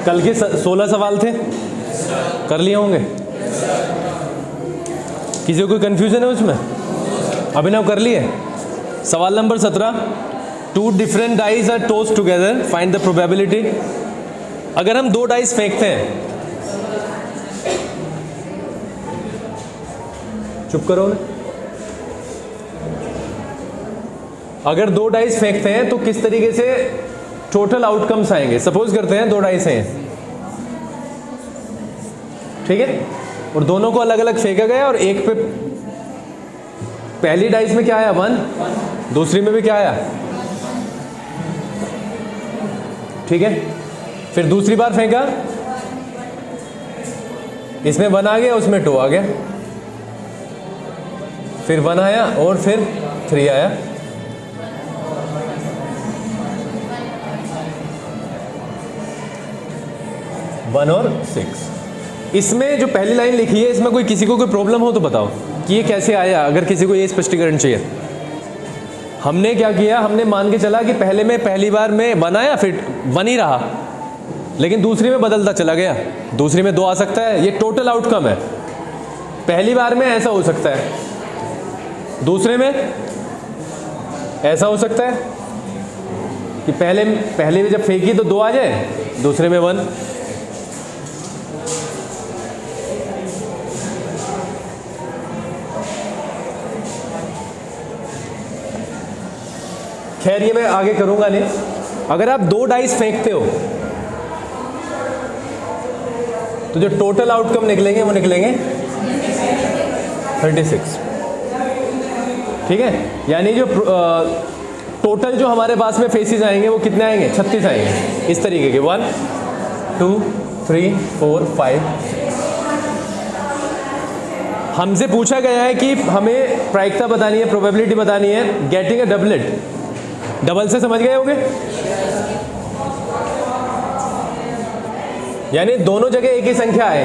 कल के 16 सवाल थे, कर लिए होंगे। किसी को कोई कंफ्यूजन है उसमें? अभिनव कर लिए? सवाल number 17, 2 different dice are tossed together, find the probability. अगर हम 2 डाइस फेंकते हैं, चुप करो ना, अगर 2 डाइस फेंकते हैं तो किस तरीके से टोटल आउटकम्स आएंगे। सपोज करते हैं 2 डाइस हैं, ठीक है, और दोनों को अलग अलग फेंका गया और एक पे पहली डाइस में क्या आया 1, दूसरी में भी क्या आया, ठीक है। फिर दूसरी बार फेंका, इसमें 1 आ गया, उसमें 2 आ गया, फिर 1 आया और फिर 3 आया। वन और 6। इसमें जो पहली लाइन लिखी है, इसमें कोई किसी को कोई प्रॉब्लम हो तो बताओ कि ये कैसे आया। अगर किसी को ये स्पष्टीकरण चाहिए। हमने क्या किया, हमने मान के चला कि पहली बार में 1 आया, फिर 1 ही रहा, लेकिन दूसरी में बदलता चला गया, दूसरी में 2 आ सकता है। ये टोटल आउटकम है। पहली बार में ऐसा हो सकता है, दूसरे में ऐसा हो सकता है कि पहले में जब फेंकी तो 2 आ जाए, दूसरे में 1। खैर ये मैं आगे करूंगा नहीं। अगर आप 2 डाइस फेंकते हो तो जो टोटल आउटकम निकलेंगे वो निकलेंगे 36, ठीक है। यानी जो टोटल जो हमारे पास में फेसेस आएंगे वो कितने आएंगे, 36 आएंगे। इस तरीके के 1 2 3 4 5 हमसे पूछा गया है कि हमें प्रायिकता बतानी है, प्रोबेबिलिटी बतानी है गेटिंग अ डबलेट। डबल से समझ गए होंगे, यानी दोनों जगह एक ही संख्या है।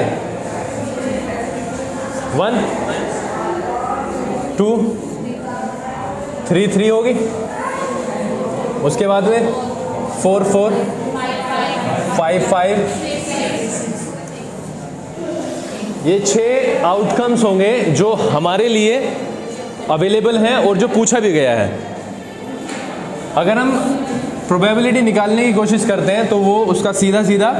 1 2 3 3 होगी, उसके बाद में 4 4 5 5। ये 6 आउटकम्स होंगे जो हमारे लिए अवेलेबल हैं और जो पूछा भी गया है। अगर हम प्रोबेबिलिटी निकालने की कोशिश करते हैं तो वो उसका सीधा सीधा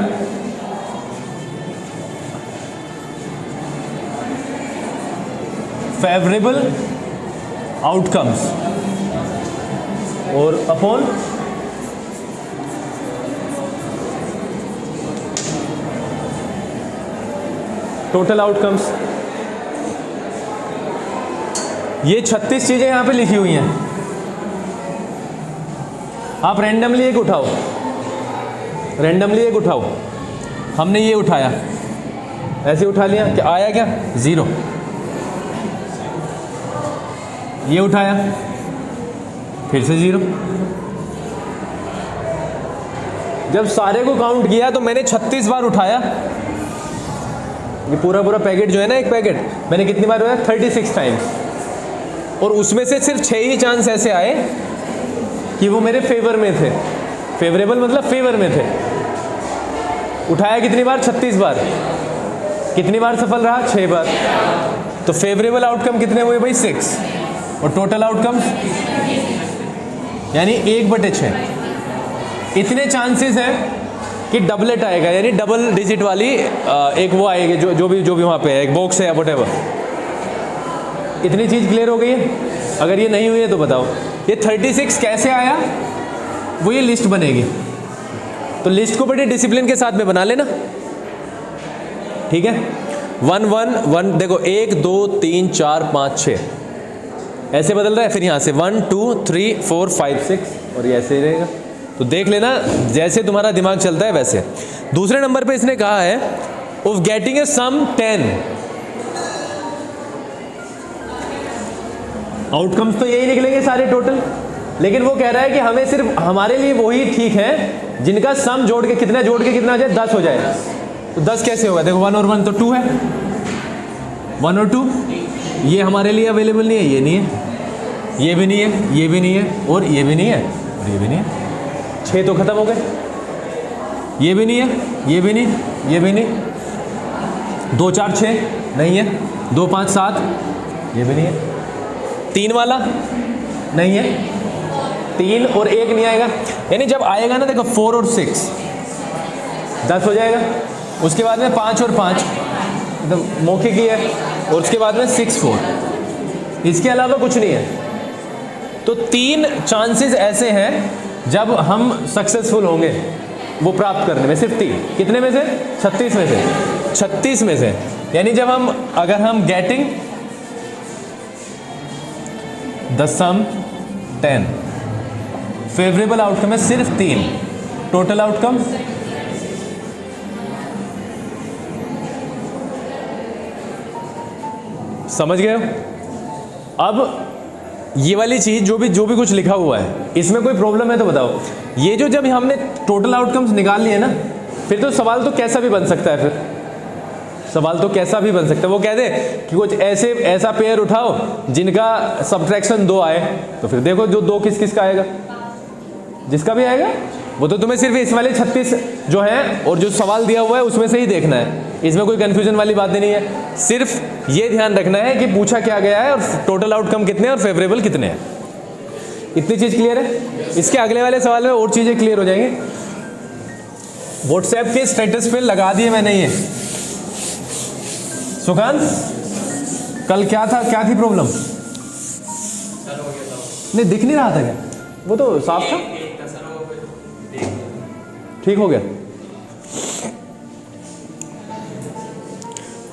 फेवरेबल आउटकम्स और अपॉन टोटल आउटकम्स। ये 36 चीजें यहां पे लिखी हुई हैं। आप रैंडमली एक उठाओ, हमने ये उठाया, ऐसे उठा लिया, क्या आया, क्या 0। ये उठाया, फिर से 0। जब सारे को काउंट किया तो मैंने 36 बार उठाया। ये पूरा पैकेट जो है ना, एक पैकेट मैंने कितनी बार उठाया, 36 टाइम्स। और उसमें से सिर्फ 6 ही चांस ऐसे आए कि वो मेरे फेवर में थे। फेवरेबल मतलब फेवर में थे। उठाया कितनी बार, 36 बार। कितनी बार सफल रहा, 6 बार। तो फेवरेबल आउटकम कितने हुए भाई, 6। और टोटल आउटकम यानी 1/6। इतने चांसेस हैं कि डबलेट आएगा, यानी डबल डिजिट वाली एक वो आएगी, जो भी वहाँ पे है, एक बॉक्स है या व्हाटएवर। इतनी चीज़ क्लियर हो गई है। अगर ये नहीं हुई है तो बताओ ये 36 कैसे आया, वो ये लिस्ट बनेगी। तो लिस्ट को बड़े डिसिप्लिन के साथ में बना लेना, ठीक है। 1 1 1 देखो, 1 2 3 4 5 6 ऐसे बदल रहा है। फिर यहाँ से 1 2 3 4 5 6 और ये ऐसे ही रहेगा। तो देख लेना जैसे तुम्हारा दिमाग चलता है वैसे। दूसरे नंबर पे इसने कहा है of getting a sum 10। Outcomes तो यही निकलेंगे सारे टोटल, लेकिन वो कह रहा है कि हमें सिर्फ हमारे लिए वही ठीक है जिनका सम जोड़ के कितना आ जाए, 10 हो जाए। तो 10 कैसे होगा, देखो 1 और 1 तो 2 है, 1 और 2 ये हमारे लिए अवेलेबल नहीं है, ये नहीं है, ये भी नहीं है, ये भी नहीं है, और ये भी नहीं है, और ये भी नहीं है। 6 तो खत्म हो गए, ये भी नहीं है, ये भी नहीं, ये भी नहीं, 2 4 6 नहीं है, 2 5 7 ये भी नहीं है, 3 वाला नहीं है, 3 और 1 नहीं आएगा। यानी जब आएगा ना देखो 4 और 6 10 हो जाएगा। उसके बाद में 5 और 5 एकदम मौके की है, और उसके बाद में 6 4, इसके अलावा कुछ नहीं है। तो 3 चांसेस ऐसे हैं जब हम सक्सेसफुल होंगे वो प्राप्त करने में, सिर्फ 3। कितने में से? 36 में से, 36 में से। यानी जब हम अगर हम getting the sum 10, favourable outcome है सिर्फ 3, टोटल आउटकम समझ गए हो? अब ये वाली चीज जो भी कुछ लिखा हुआ है इसमें कोई प्रॉब्लम है तो बताओ। ये जो जब हमने टोटल आउटकम्स निकाल लिए ना, फिर तो सवाल तो कैसा भी बन सकता है, फिर सवाल तो कैसा भी बन सकता है। वो कह दे कि कुछ ऐसा पेयर उठाओ जिनका सब्ट्रैक्शन 2 आए, तो फिर देखो जो 2 किस किस का आएगा, जिसका भी आएगा वो तो तुम्हें सिर्फ इस वाले 36 जो है और जो सवाल दिया हुआ है उसमें से ही देखना है। इसमें कोई कंफ्यूजन वाली बात नहीं है, सिर्फ ये ध्यान रखना है कि पूछा क्या गया है और टोटल आउटकम कितने हैं और फेवरेबल कितने हैं। इतनी चीज क्लियर है? इसके अगले वाले सवाल में और चीजें क्लियर हो जाएंगी। व्हाट्सएप के स्टेटस पे लगा दिए मैंने ये। सुकांत कल क्या थी प्रॉब्लम? नहीं दिख नहीं रहा था क्या? वो तो साफ था, ठीक हो गया।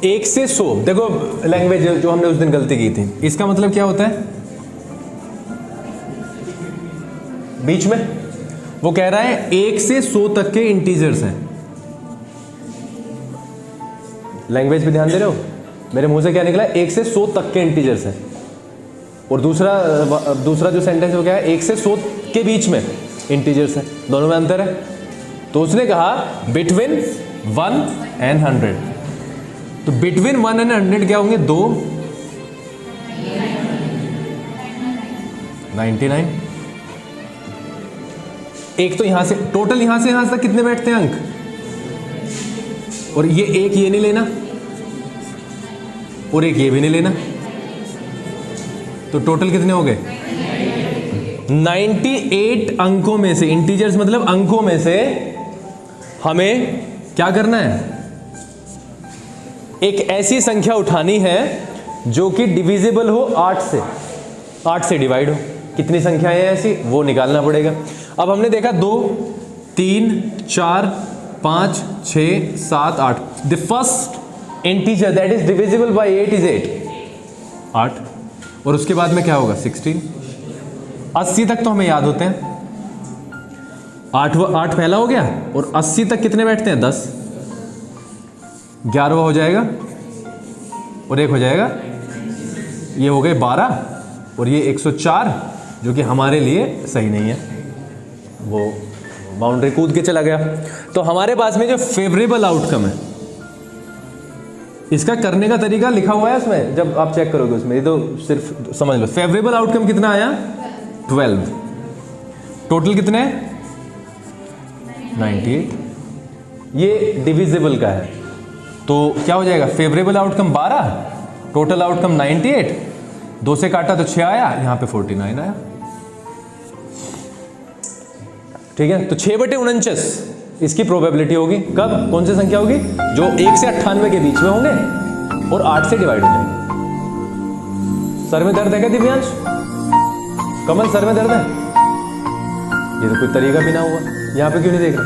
1 से 100 देखो लैंग्वेज जो हमने उस दिन गलती की थी, इसका मतलब क्या होता है? बीच में वो कह रहा है 1 से 100 तक के इंटीजर्स हैं। लैंग्वेज पे ध्यान दे रहे हो? मेरे मुंह से क्या निकला? 1 से 100 तक के इंटीजर्स हैं। और दूसरा जो सेंटेंस है वो क्या है? 1 से 100 के बीच में इंटीजर्स हैं। दोनों में अंतर है। तो उसने कहा बिटवीन 1 एंड 100। तो बिटवीन 1 एंड 100 क्या होंगे? 2 99। एक तो यहां से टोटल यहां से तक कितने बैठते हैं अंक? और ये एक ये नहीं लेना और एक ये भी नहीं लेना, तो टोटल कितने हो गए? 98 अंकों में से, इंटीजर्स मतलब अंकों में से हमें क्या करना है? एक ऐसी संख्या उठानी है जो कि डिविजिबल हो 8 से डिवाइड हो। कितनी संख्याएं हैं ऐसी वो निकालना पड़ेगा। अब हमने देखा 2 3 4 5 6 7 8। The first integer that is divisible by 8 is 8। और उसके बाद में क्या होगा? 16। 80 तक तो हमें याद होते हैं। 8 पहला हो गया और 80 तक कितने बैठते हैं? 10। 11वां हो जाएगा और एक हो जाएगा, ये हो गए 12 और ये 104 जो कि हमारे लिए सही नहीं है, वो बाउंड्री कूद के चला गया। तो हमारे पास में जो फेवरेबल आउटकम है इसका करने का तरीका लिखा हुआ है उसमें, जब आप चेक करोगे उसमें, ये तो सिर्फ समझ लो। फेवरेबल आउटकम कितना आया? 12। टोटल कितने? 98। ये डिविजिबल का है तो क्या हो जाएगा? Favourable outcome 12, total outcome 98। 2 से काटा तो 6 आया, यहां पे 49 आया। ठीक है, तो 6/49 इसकी प्रोबेबिलिटी होगी। कब? कौन सी संख्या होगी? जो 1 से 98 के बीच में होंगे और 8 से डिवाइड हो जाएंगे। सर में दर्द है क्या दिव्यांश? कमल सर में दर्द है? ये तो कोई तरीका भी ना हुआ। यहां पे क्यों नहीं देख रहे?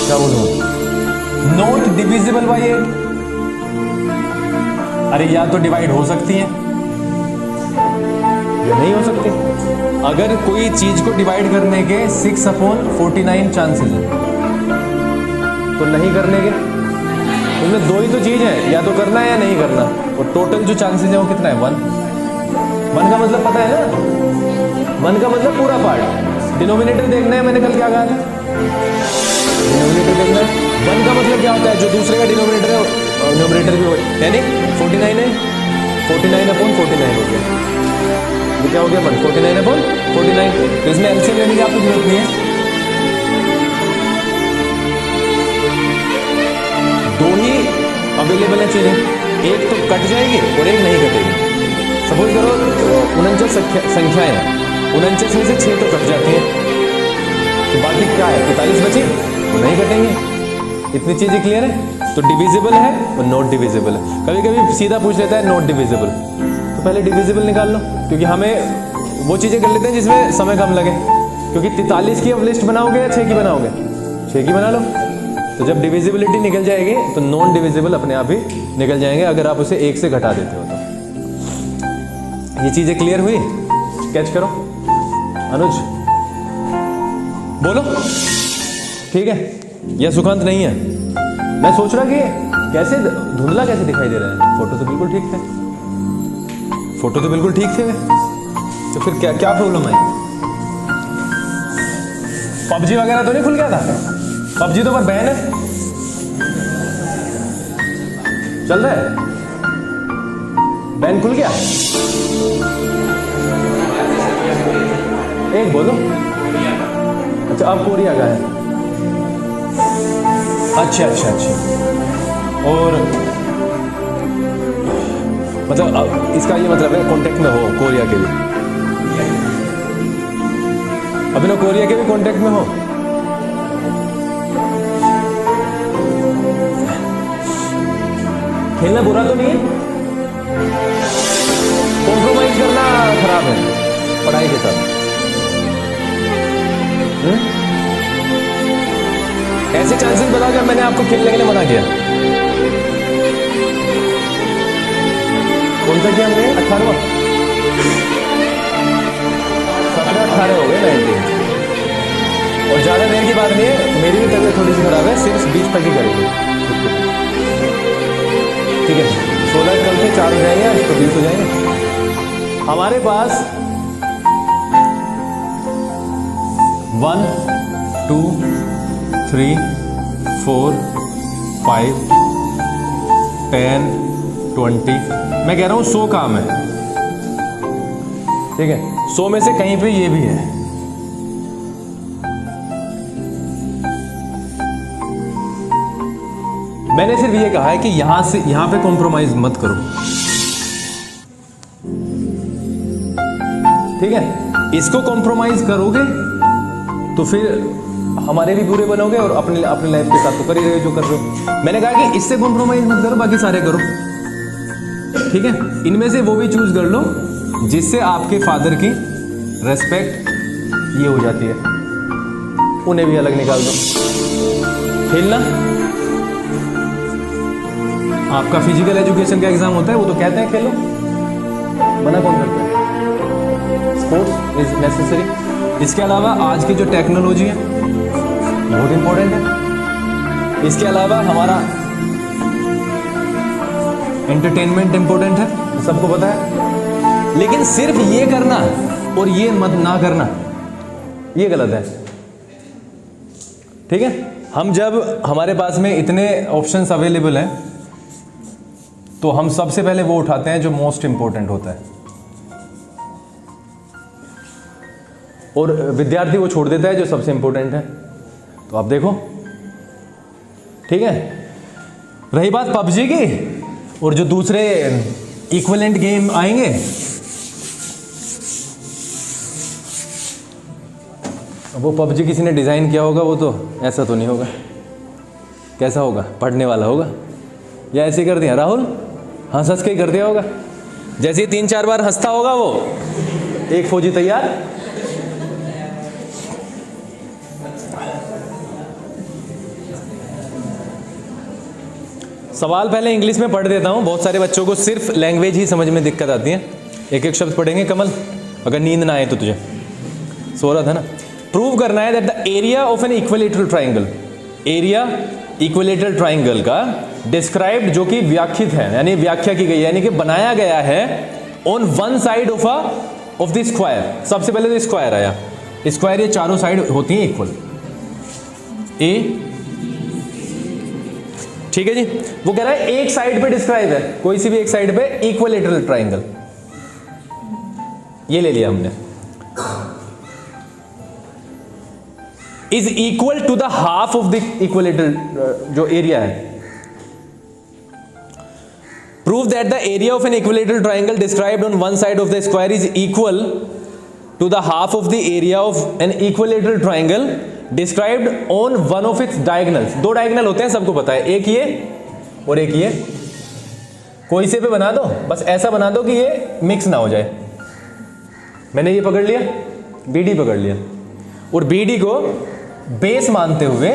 क्या बोलूं? Note divisible by 8। अरे या तो डिवाइड हो सकती है या नहीं हो सकती। अगर कोई चीज को डिवाइड करने के 6/49 चांसेस हैं तो नहीं करने के, उसमें 2 ही तो चीज है, या तो करना है या नहीं करना। और टोटल जो चांसेस है वो कितना है? 1 का मतलब पता है ना? 1 का मतलब पूरा पार्ट। डिनोमिनेटर देखना है, मैंने कल क्या कहा था? डिनोमिनेटर देखना है। 1 का मतलब क्या होता है? जो दूसरे का डिनोमिनेटर है न्यूमरेटर भी हो, यानी 49 है, 49/49 हो गया। ये क्या हो गया 149/49, तो इसमें एलसीएम लेने की आपको जरूरत नहीं है। दो ही अवेलेबल है चीजें, एक तो कट जाएगी और एक नहीं कटेगी। सपोज करो 49 संख्याएं हैं, 49 में से 6 तो कट जाती हैं, तो बाकी क्या है 43 बचे, वो नहीं कटेंगे। इतनी चीजें क्लियर है। तो डिविजिबल है और नॉट डिविजिबल है। कभी कभी सीधा पूछ लेता है नॉट डिविजिबल, तो पहले डिविजिबल निकाल लो, क्योंकि हमें वो चीजें कर लेते हैं जिसमें समय कम लगे। क्योंकि 43 की अब लिस्ट बनाओगे या 6 की बनाओगे, 6 की बना लो। तो जब डिविजिबिलिटी निकल जाएगी तो नॉन डिविजिबल अपने आप ही निकल जाएंगे, अगर आप उसे 1 से घटा देते हो तो। ये चीजें क्लियर हुई? कैच करो अनुज, बोलो ठीक है या सुकांत नहीं है? मैं सोच रहा कि कैसे धुंधला कैसे दिखाई दे रहा है। फोटो तो बिल्कुल ठीक थे, फोटो तो बिल्कुल ठीक थे, तो फिर क्या क्या प्रॉब्लम है? पबजी वगैरह तो नहीं खुल गया था? पबजी तो पर बैन है, चल रहा है, बैन खुल गया। एक बोलो। अच्छा अब कोरिया का है। अच्छा अच्छा अच्छा। और मतलब अब इसका ये मतलब है कांटेक्ट में हो कोरिया के भी, अभी ना कोरिया के भी कांटेक्ट में हो। खेलना बुरा तो नहीं है, कॉम्प्रोमाइज करना खराब है पढ़ाई के साथ। ऐसे चांसेस बताओ जब मैंने आपको खेलने के लिए मना किया। कौन सा किया हमने? 18वां, 17-18 हो गए 19। और ज्यादा देर की बात नहीं है, मेरी भी तबीयत थोड़ी सी खराब है, सिर्फ 20 तक ही करेंगे। ठीक है 16 कल से 4 हो जाएंगे, आज तो 20 हो जाएंगे। हमारे पास 1 2 3 4 5 10 20, मैं कह रहा हूं 100 काम है। ठीक है 100 में से कहीं पे ये भी है। मैंने सिर्फ ये कहा है कि यहां पे कॉम्प्रोमाइज मत करो। ठीक है, इसको कॉम्प्रोमाइज करोगे तो फिर हमारे भी बुरे बनोगे और अपने लाइफ के साथ तो कर ही रहे जो कर रहे हो। मैंने कहा कि इससे कॉम्प्रोमाइज मत करो, बाकी सारे करो। ठीक है, इनमें से वो भी चूज कर लो जिससे आपके फादर की रेस्पेक्ट ये हो जाती है, उन्हें भी अलग निकाल दो। खेलना आपका फिजिकल एजुकेशन का एग्जाम होता है, वो तो कहते हैं खेलो, मना कौन करता है? Sports is necessary. इसके अलावा आज की जो टेक्नोलॉजी है बहुत इंपॉर्टेंट है। इसके अलावा हमारा एंटरटेनमेंट इंपॉर्टेंट है, सबको पता है। लेकिन सिर्फ ये करना और ये मत ना करना, ये गलत है। ठीक है, हम जब हमारे पास में इतने ऑप्शंस अवेलेबल हैं तो हम सबसे पहले वो उठाते हैं जो मोस्ट इंपॉर्टेंट होता है, और विद्यार्थी वो छोड़ देता है जो सबसे इंपॉर्टेंट है। तो आप देखो, ठीक है। रही बात पबजी की, और जो दूसरे इक्विवेलेंट गेम आएंगे, वो पबजी किसी ने डिजाइन किया होगा, वो तो ऐसा तो नहीं होगा। कैसा होगा? पढ़ने वाला होगा, या ऐसे कर दिया राहुल, हंस हंस के ही कर दिया होगा। जैसे 3-4 बार हंसता होगा वो, एक फौजी तैयार। सवाल पहले इंग्लिश में पढ़ देता हूं, बहुत सारे बच्चों को सिर्फ लैंग्वेज ही समझ में दिक्कत आती है। एक एक शब्द पढ़ेंगे। कमल, अगर नींद ना आए तो तुझे, सो रहा था ना। प्रूव करना है that the area of an equilateral triangle, area equilateral triangle का डिस्क्राइब्ड, जो कि व्याख्यित है, यानी व्याख्या की गई है, यानी कि बनाया गया है on one side of the square. सबसे पहले तो स्क्वायर आया। स्क्वायर ये चारों साइड होती हैं इक्वल, ए, ठीक है जी। वो कह रहा है एक साइड पे डिस्क्राइब है, कोई सी भी एक साइड पे इक्विलेटरल ट्राइंगल, ये ले लिया हमने, is equal to the half of the equilateral जो एरिया है। Prove that the area of an equilateral triangle described on one side of the square is equal to the half of the area of an equilateral triangle described on one of its diagonals. दो diagonal होते हैं, सबको पता है, एक ये और एक ये। कोई से पे बना दो, बस ऐसा बना दो कि ये मिक्स ना हो जाए। मैंने ये पकड़ लिया, BD पकड़ लिया, और BD को बेस मानते हुए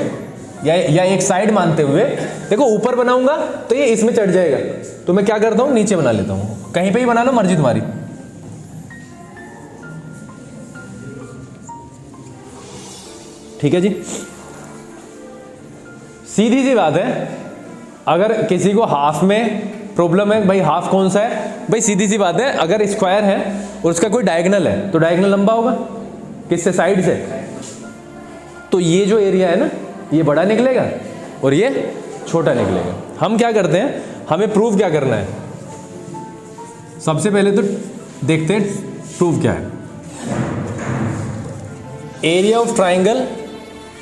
या एक साइड मानते हुए, देखो ऊपर बनाऊंगा तो ये इसमें चढ़ जाएगा, तो मैं क्या करता हूं, नीचे बना लेता हूं। कहीं पे ही बना लो, मर्जी तुम्हारी। ठीक है जी, सीधी सी बात है। अगर किसी को हाफ में प्रॉब्लम है, भाई हाफ कौन सा है, भाई सीधी सी बात है, अगर स्क्वायर है और उसका कोई डायगोनल है तो डायगोनल लंबा होगा किससे, साइड से। तो ये जो एरिया है ना, ये बड़ा निकलेगा और ये छोटा निकलेगा। हम क्या करते हैं, हमें प्रूफ क्या करना है, सबसे पहले तो देखते हैं प्रूफ क्या है। एरिया ऑफ ट्राइंगल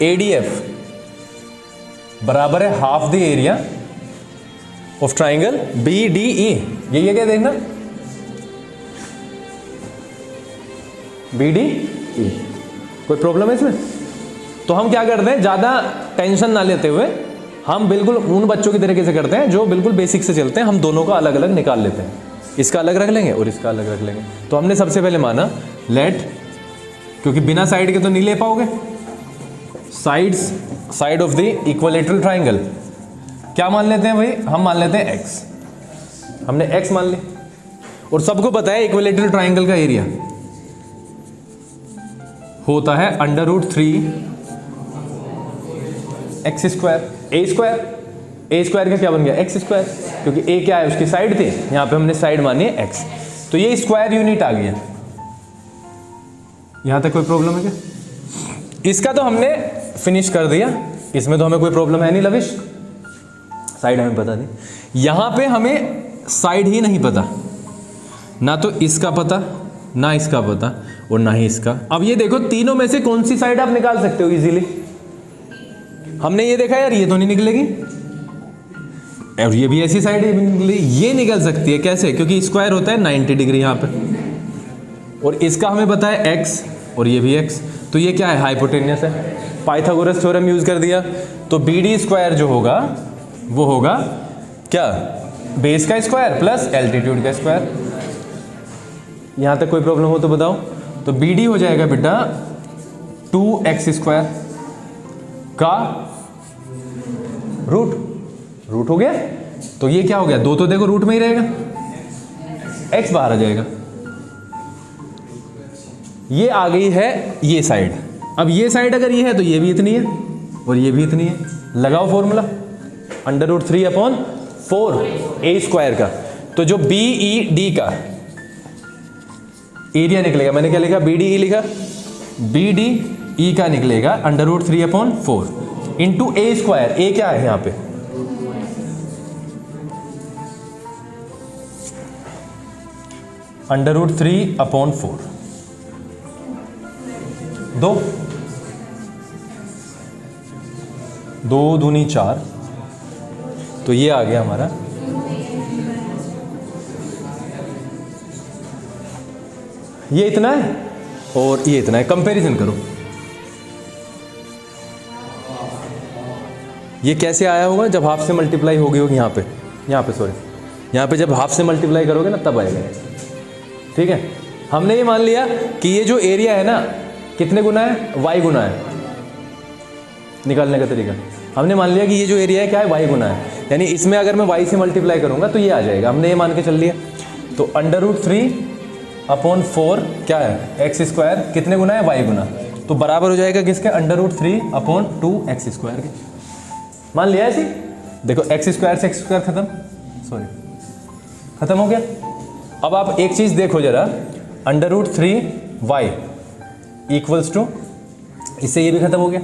ADF बराबर है half the area of triangle BDE। ये क्या देखना, BDE। कोई प्रॉब्लम है इसमें? तो हम क्या करते हैं, ज़्यादा टेंशन ना लेते हुए हम बिल्कुल उन बच्चों की तरीके से करते हैं जो बिल्कुल बेसिक से चलते हैं। हम दोनों का अलग अलग निकाल लेते हैं, इसका अलग रख लेंगे और इसका अलग रख लेंगे। तो हमने सबसे पहले माना लेट, क्योंकि बिना साइड के तो नहीं ले पाओगे, side of the equilateral triangle क्या मान लेते हैं भाई, हम मान लेते हैं x। हमने x मान ली, और सबको पता है इक्विलेटरल ट्राइंगल का एरिया होता है √3 x स्क्वायर। a स्क्वायर का क्या बन गया, x स्क्वायर, क्योंकि a क्या है, उसकी साइड थी, यहां पे हमने साइड मानी है x, तो ये स्क्वायर यूनिट आ गया। यहां तक कोई प्रॉब्लम है क्या? इसका तो हमने फिनिश कर दिया, इसमें तो हमें कोई प्रॉब्लम है नहीं लविश, साइड हमें पता नहीं। यहां पे हमें साइड ही नहीं पता, ना तो इसका पता, ना इसका पता, और ना ही इसका। अब ये देखो, तीनों में से कौन सी साइड आप निकाल सकते हो इजीली। हमने ये देखा यार, ये तो नहीं निकलेगी, और ये भी ऐसी साइड ये निकल सकती है। कैसे? क्योंकि स्क्वायर होता है 90 डिग्री यहाँ पे, और इसका हमें पता है x, और ये भी x, तो ये क्या है, हाइपोटेन्यूस है। पाइथागोरस थ्योरम यूज कर दिया, तो BD स्क्वायर जो होगा वो होगा क्या, बेस का स्क्वायर प्लस एल्टीट्यूड का स्क्वायर। यहां तक कोई प्रॉब्लम हो तो बताओ। तो BD हो जाएगा बेटा 2x स्क्वायर का रूट हो गया। तो ये क्या हो गया, दो तो देखो रूट में ही रहेगा, x बाहर आ जाएगा। ये आ गई है ये साइड। अब ये साइड अगर ये है तो ये भी इतनी है और ये भी इतनी है। लगाओ फॉर्मूला, √3/4 a स्क्वायर का। तो जो BED का एरिया निकलेगा, मैंने क्या लिखा, BDE लिखा, BDE का निकलेगा √3/4 इंटू a स्क्वायर। a क्या है यहाँ पे, √3/4, 2 दूनी 4, तो ये आ गया हमारा। ये इतना है और ये इतना है, कंपैरिजन करो। ये कैसे आया होगा, जब हाफ से मल्टीप्लाई हो गई होगी यहाँ पे सॉरी, यहाँ पे जब हाफ से मल्टीप्लाई करोगे ना तब आएगा। ठीक है, हमने ये मान लिया कि ये जो एरिया है ना कितने गुना है, y गुना है। निकालने का तरीका, हमने मान लिया कि ये जो एरिया है क्या है, y गुना है, यानी इसमें अगर मैं y से मल्टीप्लाई करूंगा तो ये आ जाएगा। हमने ये मान के चल लिया। तो √3/4 क्या है, x स्क्वायर कितने गुना है, y गुना, तो बराबर हो जाएगा किसके, √3/2x स्क्वायर के। मान लिया ऐसे, देखो x स्क्वायर से x स्क्वायर खत्म हो गया। अब आप एक चीज देखो जरा, √3y इक्वल्स टू, इससे ये भी खत्म हो गया।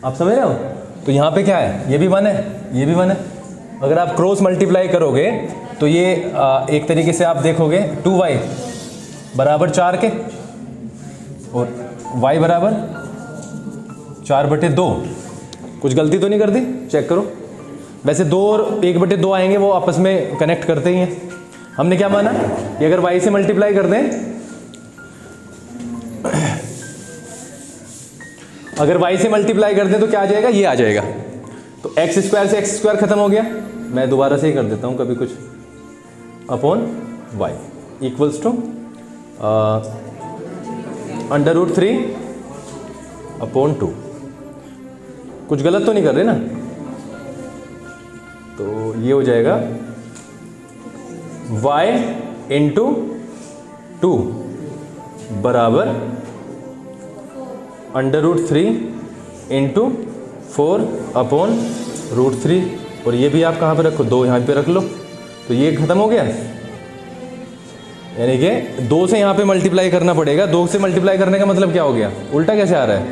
आप समझ रहे हो? तो यहाँ पे क्या है, ये भी 1 है, ये भी 1 है। अगर आप क्रॉस मल्टीप्लाई करोगे तो ये एक तरीके से आप देखोगे 2y बराबर 4 के और y बराबर 4/2। कुछ गलती तो नहीं कर दी? चेक करो। वैसे 2 और 1/2 आएंगे, वो आपस में कनेक्ट करते ही हैं। हमने क्या माना कि अगर y से मल्टीप्लाई कर दें, अगर y से मल्टीप्लाई कर दें तो क्या आ जाएगा? ये आ जाएगा। तो x स्क्वायर से x स्क्वायर खत्म हो गया। मैं दोबारा से ही कर देता हूँ कभी कुछ, अपॉन y इक्वल्स टू √3/2। कुछ गलत तो नहीं कर रहे ना? तो ये हो जाएगा y इंटू 2 बराबर √3 इंटू 4/√3। और ये भी आप कहाँ पे रखो? 2 यहाँ पे रख लो। तो ये खत्म हो गया, यानी कि 2 से यहाँ पे मल्टीप्लाई करना पड़ेगा। 2 से मल्टीप्लाई करने का मतलब क्या हो गया? उल्टा कैसे आ रहा है?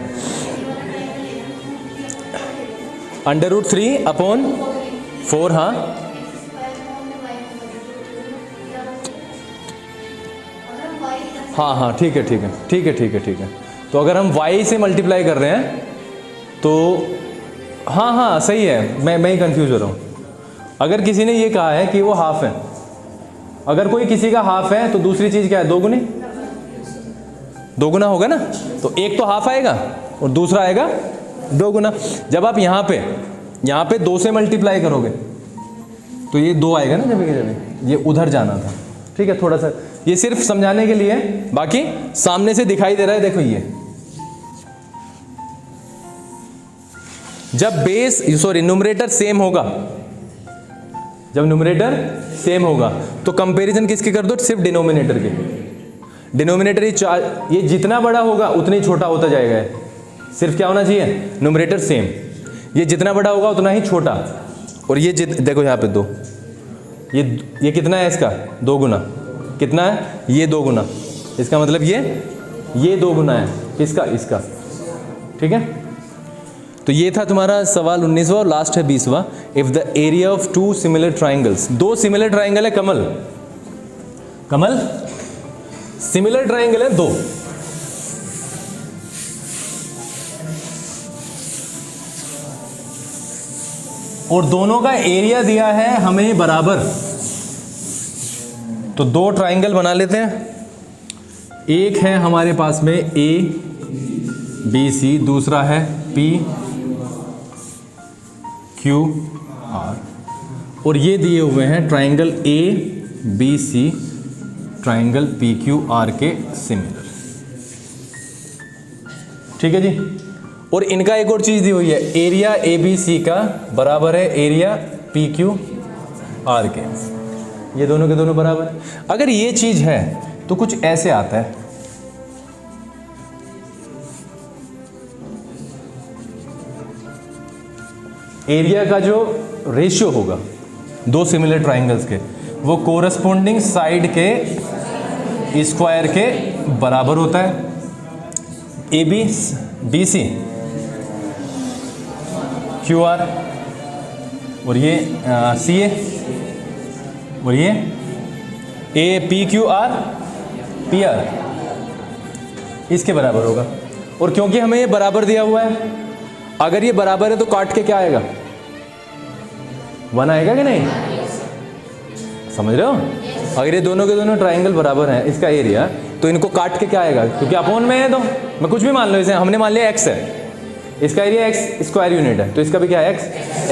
√3/4। हाँ ठीक है। तो अगर हम y से मल्टीप्लाई कर रहे हैं तो हाँ सही है, मैं ही कंफ्यूज हो रहा हूँ। अगर किसी ने ये कहा है कि वो हाफ है, अगर कोई किसी का हाफ है तो दूसरी चीज़ क्या है? दोगुना होगा ना। तो एक तो हाफ आएगा और दूसरा आएगा दोगुना। जब आप यहाँ पे 2 से मल्टीप्लाई करोगे तो ये 2 आएगा ना, जब ये उधर जाना था। ठीक है, थोड़ा सा ये सिर्फ समझाने के लिए, बाकी सामने से दिखाई दे रहा है। देखो ये जब न्यूमरेटर सेम होगा, जब न्यूमरेटर सेम होगा तो कंपैरिजन किसके कर दो? सिर्फ डिनोमिनेटर के। डिनोमिनेटर ये जितना बड़ा होगा उतना ही छोटा होता जाएगा। सिर्फ क्या होना चाहिए? Numerator same. ये जितना बड़ा होगा उतना ही छोटा। और ये देखो यहाँ पे 2, ये कितना है इसका? 2 गुना। कितना है? ये 2 गुना। इसका मतलब ये 2 गुना है किसका? इसका। ठीक है, तो ये था तुम्हारा सवाल 19वां और लास्ट है 20वां। If the area of 2 similar triangles, 2 similar triangle है। कमल सिमिलर ट्राइंगल है 2। और दोनों का एरिया दिया है हमें बराबर। तो 2 ट्राइंगल बना लेते हैं। एक है हमारे पास में ABC, दूसरा है PQR, और ये दिए हुए हैं ट्राइंगल ABC, ट्राइंगल PQR के सिमिलर। ठीक है जी। और इनका एक और चीज़ दी हुई है, एरिया ABC का बराबर है एरिया PQR के। ये दोनों के दोनों बराबर है। अगर ये चीज़ है तो कुछ ऐसे आता है। एरिया का जो रेशियो होगा 2 सिमिलर ट्राइंगल्स के, वो कोरस्पोंडिंग साइड के स्क्वायर के बराबर होता है। ABC QR और ये CA और ये PQR PR इसके बराबर होगा। और क्योंकि हमें ये बराबर दिया हुआ है, अगर ये बराबर है तो काट के क्या आएगा? 1 आएगा कि नहीं? समझ रहे हो? अगर ये दोनों के दोनों ट्राइंगल बराबर हैं, इसका एरिया, तो इनको काट के क्या आएगा? क्योंकि अपॉन में है तो मैं कुछ भी मान लो, इसे हमने मान लिया x है, इसका एरिया x स्क्वायर यूनिट है, तो इसका भी क्या है?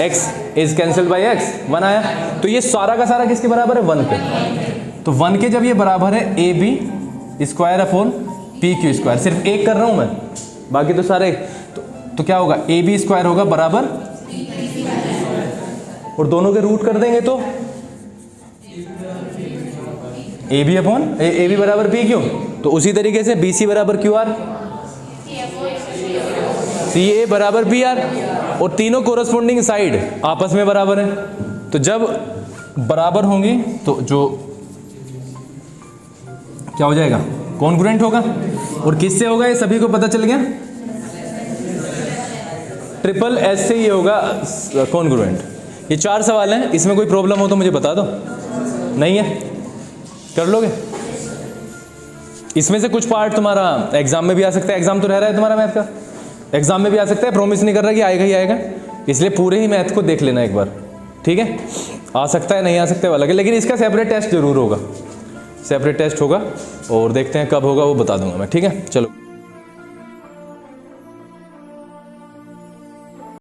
x is cancelled by x, 1 आया। तो ये सारा का सारा किसके बराबर है? 1 के। तो 1 के जब ये बराबर है AB square upon PQ square, सिर्फ एक कर रहा हूं मैं, बाकी तो सारे। तो क्या होगा? AB स्क्वायर होगा बराबर, और दोनों के रूट कर देंगे तो AB अपॉन AB बराबर PQ। तो उसी तरीके से BC बराबर QR, CA बराबर PR, और तीनों कोरस्पोंडिंग साइड आपस में बराबर है। तो जब बराबर होंगी तो जो क्या हो जाएगा? कॉन्ग्रुएंट होगा। और किससे होगा? ये सभी को पता चल गया, ट्रिपल S से ये होगा कॉन्ग्रुएंट। ये 4 सवाल हैं, इसमें कोई प्रॉब्लम हो तो मुझे बता दो। नहीं है? कर लोगे? इसमें से कुछ पार्ट तुम्हारा एग्जाम में भी आ सकता है, एग्जाम तो रह रहा है तुम्हारा मैथ का, एग्जाम में भी आ सकता है, प्रॉमिस नहीं कर रहा कि आएगा ही आएगा, इसलिए पूरे ही मैथ को देख लेना एक बार, ठीक है? आ सकता है नहीं आ सकता है अलग है, लेकिन इसका सेपरेट टेस्ट जरूर होगा, सेपरेट टेस्ट होगा और देखते हैं कब होगा वो बता दूंगा मैं, ठीक है? चलो।